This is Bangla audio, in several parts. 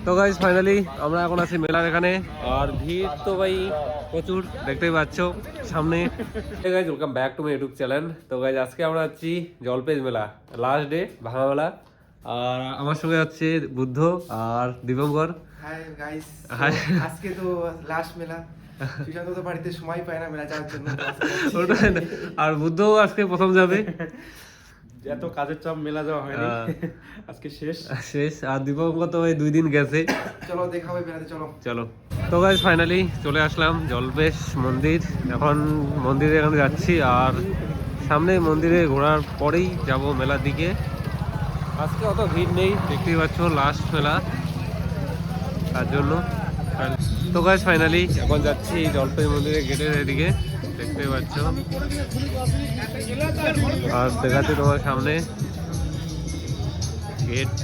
তো গাইজ ফাইনালি আমরা এখন আছি মেলার এখানে, আর ভিড় তো ভাই প্রচুর, দেখতেই পাচ্ছ সামনে। Guys welcome back to my YouTube channel. তো গাইজ আজকে আমরা যাচ্ছি জলপেজ মেলা, লাস্ট ডে ভাঙা মেলা। আর আমার সঙ্গে যাচ্ছে বুদ্ধ আর দীপঙ্কর। Hi guys, hi. আজকে তো লাস্ট মেলা। সুশান্ত তো বাড়িতে সময় পায় না মেলা যাওয়ার জন্য। ওটাই না, আর বুদ্ধ আজকে প্রথম যাবে। এত কাজের চাপ মেলা যাওয়া হয়নি, আজকে শেষ। আর দীপঙ্কর তো ওই 2 দিন গেছে। চলো দেখা হবে মেলাতে, চলো। তো গাইজ ফাইনালি চলে আসলাম জলপেশ মন্দির। এখন মন্দিরে এখানে যাচ্ছি, আর সামনে মন্দিরে ঘোরার পরেই যাব মেলার দিকে। আজকে অত ভিড় নেই, দেখতেই পাচ্ছ লাস্ট মেলা, তার জন্য। তো গাইজ ফাইনালি এখন যাচ্ছি জলপেশ মন্দিরের গেটের এদিকে, দেখতেই পাচ্ছ। আর দেখাচ্ছি তোমার সামনে গেট।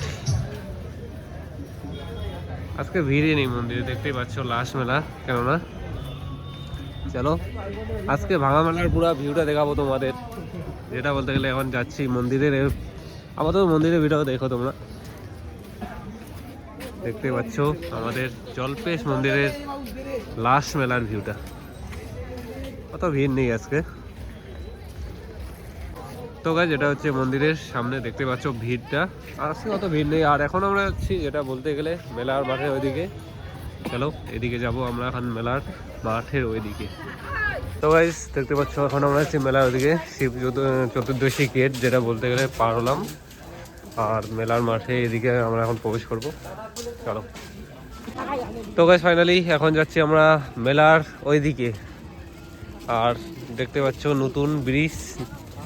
আজকে ভিড়ই নেই মন্দিরে, দেখতেই পাচ্ছ লাস্ট মেলা কেননা। চলো আজকে ভাঙা মেলার পুরো ভিউটা দেখাবো তোমাদের, যেটা বলতে গেলে এখন যাচ্ছি মন্দিরের। আপাতত মন্দিরের ভিডিও দেখো তোমরা, দেখতে পাচ্ছ আমাদের জলপেশ মন্দিরের লাস্ট মেলার ভিউটা। অত ভিড় নেই আজকে। তো গাইজ এটা হচ্ছে মন্দিরের সামনে, দেখতে পাচ্ছ ভিড়টা। আজকে অত ভিড় নেই। আর এখন আমরা যাচ্ছি যেটা বলতে গেলে মেলার মাঠের ওইদিকে। চলো এদিকে যাব আমরা এখন মেলার মাঠের ওইদিকে। তো গাইজ দেখতে পাচ্ছ এখন আমরা যাচ্ছি মেলার ওইদিকে, শিব চতুর্দশী গেট যেটা বলতে গেলে পার হলাম। আর মেলার মাঠে এদিকে আমরা এখন প্রবেশ করব। চলো। তো গাইজ ফাইনালি এখন যাচ্ছি আমরা মেলার ওইদিকে। আর দেখতে পাচ্ছ নতুন ব্রিজ,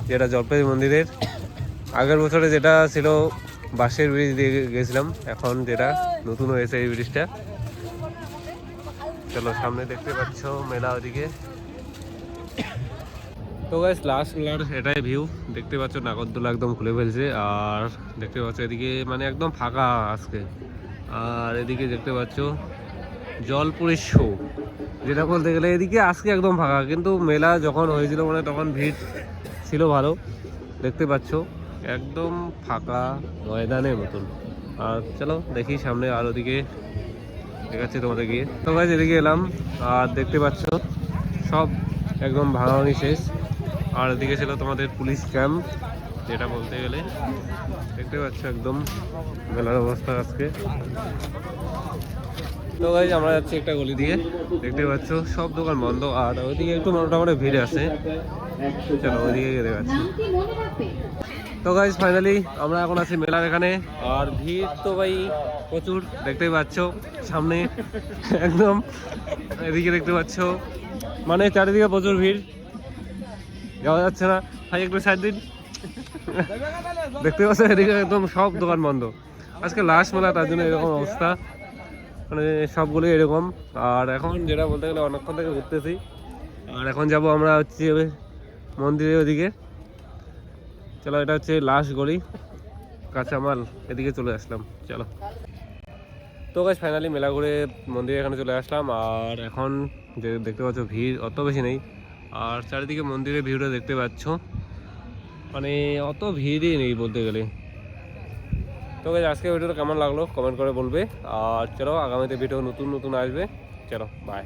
যেটা জলপাই মন্দিরের। আগের বছরে যেটা ছিল বাঁশের ব্রিজ দিয়ে গেছিলাম, এখন যেটা নতুন হয়েছে এই ব্রিজটা। চলো সামনে দেখতে পাচ্ছ মেলা ওদিকে। তো গাইস লাস্ট মেলার এটাই ভিউ, দেখতে পাচ্ছ নাগরদোলা একদম খুলে ফেলছে। আর দেখতে পাচ্ছ এদিকে মানে একদম ফাঁকা আজকে। আর এদিকে দেখতে পাচ্ছ জলপুরের শো, যেটা বলতে গেলে এদিকে আজকে একদম ফাঁকা, কিন্তু মেলা যখন হয়েছিল মানে তখন ভিড় ছিল ভালো। দেখতে পাচ্ছ একদম ফাঁকা ময়দানের মতন। আর চলো দেখি সামনে আর ওদিকে দেখাচ্ছি তোমাদের গিয়ে। তো গাইস এদিকে এলাম, আর দেখতে পাচ্ছ সব একদম ভাঙাভাঙি শেষ। আর এদিকে ছিল তোমাদের পুলিশ ক্যাম্প, যেটা বলতে গেলে দেখতে পাচ্ছ একদম মেলার অবস্থা আজকে। তো গাইস আমরা যাচ্ছি একটা গলি দিয়ে, দেখতে পাচ্ছ সব দোকান বন্ধ। আর ওইদিকে একটু মোটামুটি ভিড় আছে, চলো ওইদিকে গিয়ে দেখাচ্ছি। তো গাইস ফাইনালি আমরা এখন আছি মেলার এখানে, আর ভিড় তো ভাই প্রচুর, দেখতেই পাচ্ছ সামনে একদম। এদিকে দেখতে পাচ্ছ মানে চারিদিকে প্রচুর ভিড়, যাওয়া যাচ্ছে না। ভাই একটু সাইড দিন। দেখতে পাচ্ছ এদিকে একদম সব দোকান বন্ধ, আজকে লাস্ট মেলা, তার জন্য এরকম অবস্থা, মানে সবগুলোই এরকম। আর এখন যেটা বলতে গেলে অনেকক্ষণ থেকে ঘুরতেছি, আর এখন যাব আমরা হচ্ছে মন্দিরের ওদিকে। চলো এটা হচ্ছে লাস্ট গলি, কাঁচামাল, এদিকে চলে আসলাম। চলো। তো গাইস ফাইনালি মেলা ঘুরে মন্দিরে এখানে চলে আসলাম। আর এখন যে দেখতে পাচ্ছ ভিড় অত বেশি নেই, আর চারিদিকে মন্দিরের ভিউটা দেখতে পাচ্ছ, মানে অত ভিড়ই নেই বলতে গেলে। তো গাইস আজকে ভিডিওটা কেমন লাগলো কমেন্ট করে বলবে। আর চলো আগামীতে ভিডিও নতুন আসবে। চলো বাই।